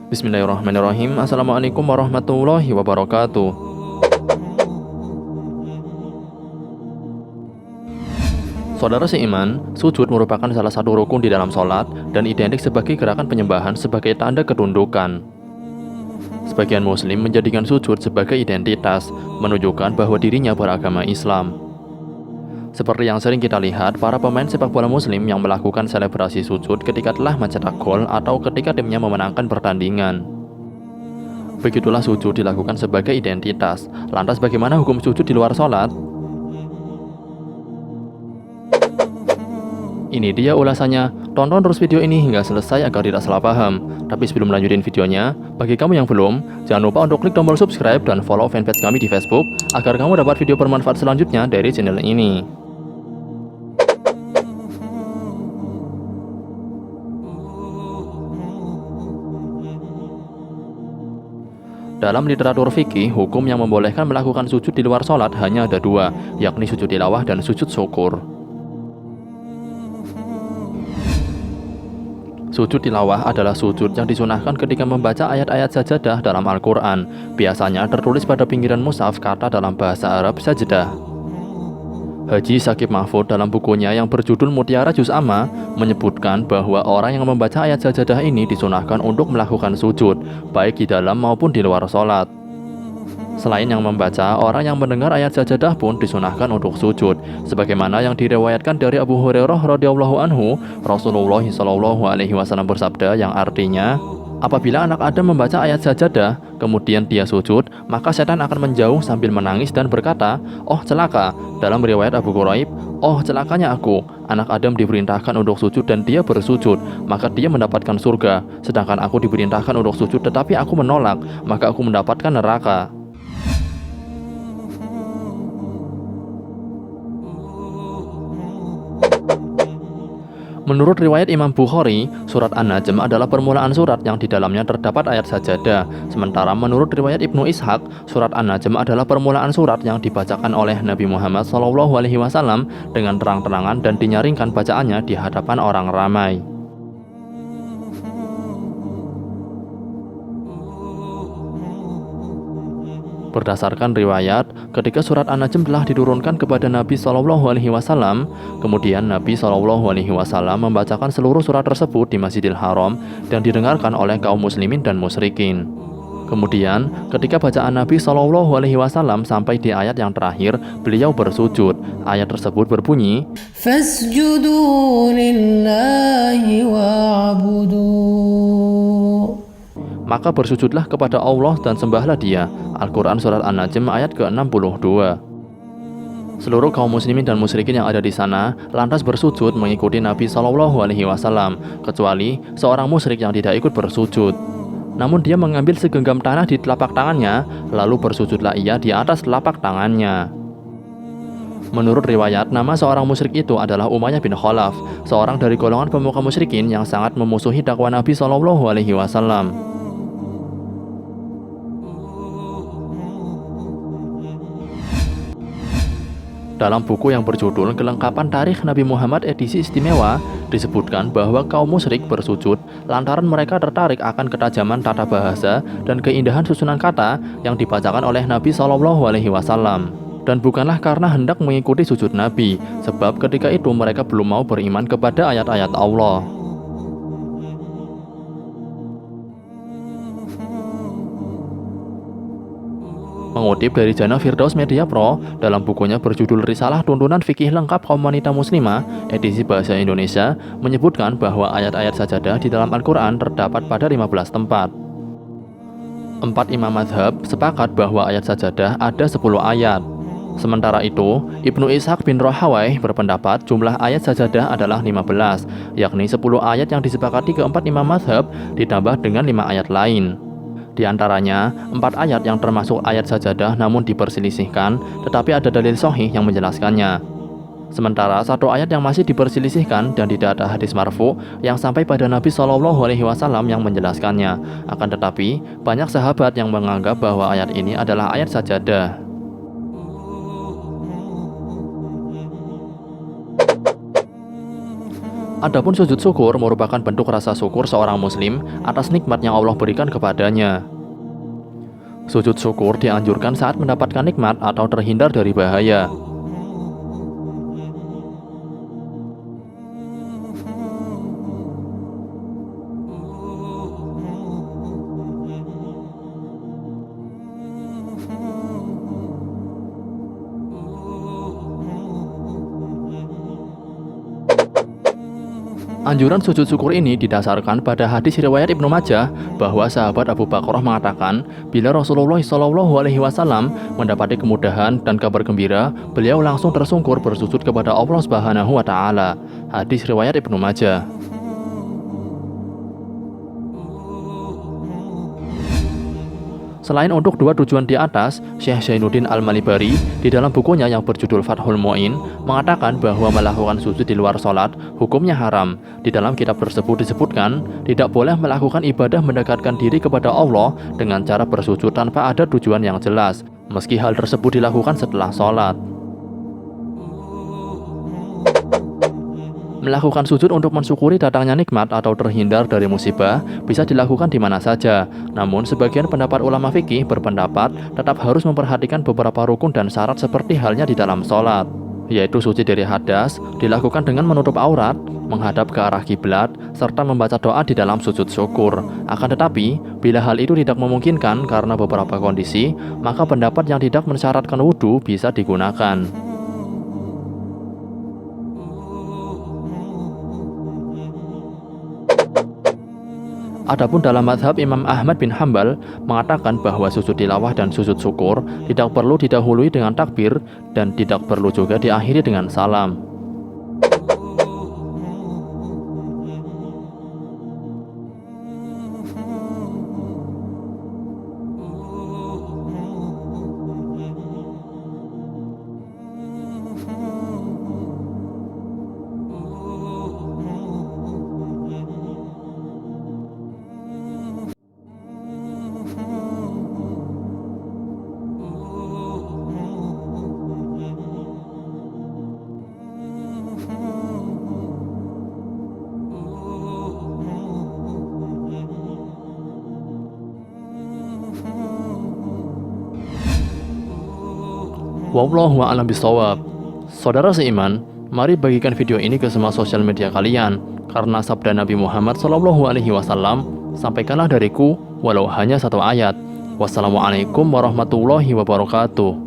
Bismillahirrahmanirrahim. Assalamualaikum warahmatullahi wabarakatuh. Saudara seiman, sujud merupakan salah satu rukun di dalam sholat dan identik sebagai gerakan penyembahan sebagai tanda ketundukan. Sebagian muslim menjadikan sujud sebagai identitas, menunjukkan bahwa dirinya beragama Islam. Seperti yang sering kita lihat, para pemain sepak bola muslim yang melakukan selebrasi sujud ketika telah mencetak gol atau ketika timnya memenangkan pertandingan. Begitulah sujud dilakukan sebagai identitas. Lantas bagaimana hukum sujud di luar sholat? Ini dia ulasannya. Tonton terus video ini hingga selesai agar tidak salah paham. Tapi sebelum lanjutin videonya, bagi kamu yang belum, jangan lupa untuk klik tombol subscribe dan follow fanpage kami di Facebook agar kamu dapat video bermanfaat selanjutnya dari channel ini. Dalam literatur fikih, hukum yang membolehkan melakukan sujud di luar sholat hanya ada dua, yakni sujud tilawah dan sujud syukur. Sujud tilawah adalah sujud yang disunahkan ketika membaca ayat-ayat sajadah dalam Al-Quran. Biasanya tertulis pada pinggiran mushaf kata dalam bahasa Arab sajadah. Haji Syakib Mahfud dalam bukunya yang berjudul Mutiara Juz Amma menyebutkan bahwa orang yang membaca ayat sajadah ini disunahkan untuk melakukan sujud, baik di dalam maupun di luar sholat. Selain yang membaca, orang yang mendengar ayat sajadah pun disunahkan untuk sujud, sebagaimana yang diriwayatkan dari Abu Hurairah radhiyallahu anhu, Rasulullah SAW bersabda yang artinya, apabila anak Adam membaca ayat sajadah, kemudian dia sujud, maka setan akan menjauh sambil menangis dan berkata, "Oh celaka." Dalam riwayat Abu Quraib, "Oh celakanya aku." Anak Adam diperintahkan untuk sujud dan dia bersujud, maka dia mendapatkan surga. Sedangkan aku diperintahkan untuk sujud tetapi aku menolak, maka aku mendapatkan neraka. Menurut riwayat Imam Bukhari, surat An-Najm adalah permulaan surat yang di dalamnya terdapat ayat sajadah. Sementara menurut riwayat Ibnu Ishaq, surat An-Najm adalah permulaan surat yang dibacakan oleh Nabi Muhammad SAW dengan terang-terangan dan dinyaringkan bacaannya di hadapan orang ramai. Berdasarkan riwayat, ketika surat An-Najm telah diturunkan kepada Nabi SAW, kemudian Nabi SAW membacakan seluruh surat tersebut di Masjidil Haram dan didengarkan oleh kaum muslimin dan musyrikin. Kemudian, ketika bacaan Nabi SAW sampai di ayat yang terakhir, beliau bersujud. Ayat tersebut berbunyi, "Fasjudu lillahi wa'budu." Maka bersujudlah kepada Allah dan sembahlah Dia. Al-Quran Surat An-Najm ayat ke-62. Seluruh kaum muslimin dan musyrikin yang ada di sana lantas bersujud mengikuti Nabi SAW, kecuali seorang musyrik yang tidak ikut bersujud. Namun dia mengambil segenggam tanah di telapak tangannya, lalu bersujudlah ia di atas telapak tangannya. Menurut riwayat, nama seorang musyrik itu adalah Umayyah bin Khalaf, seorang dari golongan pemuka musyrikin yang sangat memusuhi dakwah Nabi SAW. Dalam buku yang berjudul Kelengkapan Tarikh Nabi Muhammad edisi istimewa, disebutkan bahwa kaum musyrik bersujud lantaran mereka tertarik akan ketajaman tata bahasa dan keindahan susunan kata yang dibacakan oleh Nabi SAW. Dan bukanlah karena hendak mengikuti sujud Nabi, sebab ketika itu mereka belum mau beriman kepada ayat-ayat Allah. Mengutip dari Jannah Firdaus Media Pro, dalam bukunya berjudul Risalah Tuntunan Fikih Lengkap Kaum Wanita Muslimah, edisi Bahasa Indonesia, menyebutkan bahwa ayat-ayat sajadah di dalam Al-Quran terdapat pada 15 tempat. 4 imam mazhab sepakat bahwa ayat sajadah ada 10 ayat. Sementara itu, Ibnu Ishaq bin Rahawayh berpendapat jumlah ayat sajadah adalah 15, yakni 10 ayat yang disepakati keempat imam mazhab ditambah dengan 5 ayat lain. Di antaranya, 4 ayat yang termasuk ayat sajadah namun diperselisihkan, tetapi ada dalil sahih yang menjelaskannya. Sementara 1 ayat yang masih diperselisihkan dan tidak ada hadis marfu yang sampai pada Nabi SAW yang menjelaskannya. Akan tetapi, banyak sahabat yang menganggap bahwa ayat ini adalah ayat sajadah. Adapun sujud syukur merupakan bentuk rasa syukur seorang muslim atas nikmat yang Allah berikan kepadanya. Sujud syukur dianjurkan saat mendapatkan nikmat atau terhindar dari bahaya. Anjuran sujud syukur ini didasarkan pada hadis riwayat Ibnu Majah bahwa sahabat Abu Bakrah mengatakan, bila Rasulullah SAW mendapati kemudahan dan kabar gembira, beliau langsung tersungkur bersujud kepada Allah Subhanahu wa Ta'ala. Hadis riwayat Ibnu Majah. Selain untuk dua tujuan di atas, Syekh Zainuddin Al-Malibari di dalam bukunya yang berjudul Fathul Mu'in mengatakan bahwa melakukan sujud di luar sholat hukumnya haram. Di dalam kitab tersebut disebutkan, tidak boleh melakukan ibadah mendekatkan diri kepada Allah dengan cara bersujud tanpa ada tujuan yang jelas, meski hal tersebut dilakukan setelah sholat. Melakukan sujud untuk mensyukuri datangnya nikmat atau terhindar dari musibah bisa dilakukan di mana saja. Namun, sebagian pendapat ulama fikih berpendapat tetap harus memperhatikan beberapa rukun dan syarat seperti halnya di dalam sholat, yaitu suci dari hadas, dilakukan dengan menutup aurat, menghadap ke arah kiblat, serta membaca doa di dalam sujud syukur. Akan tetapi, bila hal itu tidak memungkinkan karena beberapa kondisi, maka pendapat yang tidak mensyaratkan wudhu bisa digunakan. Adapun dalam mazhab Imam Ahmad bin Hambal mengatakan bahwa sujud tilawah dan sujud syukur tidak perlu didahului dengan takbir dan tidak perlu juga diakhiri dengan salam. Wallahu a'lam bishawab. Saudara seiman, mari bagikan video ini ke semua sosial media kalian, karena sabda Nabi Muhammad SAW, sampaikanlah dariku walau hanya satu ayat. Wassalamualaikum warahmatullahi wabarakatuh.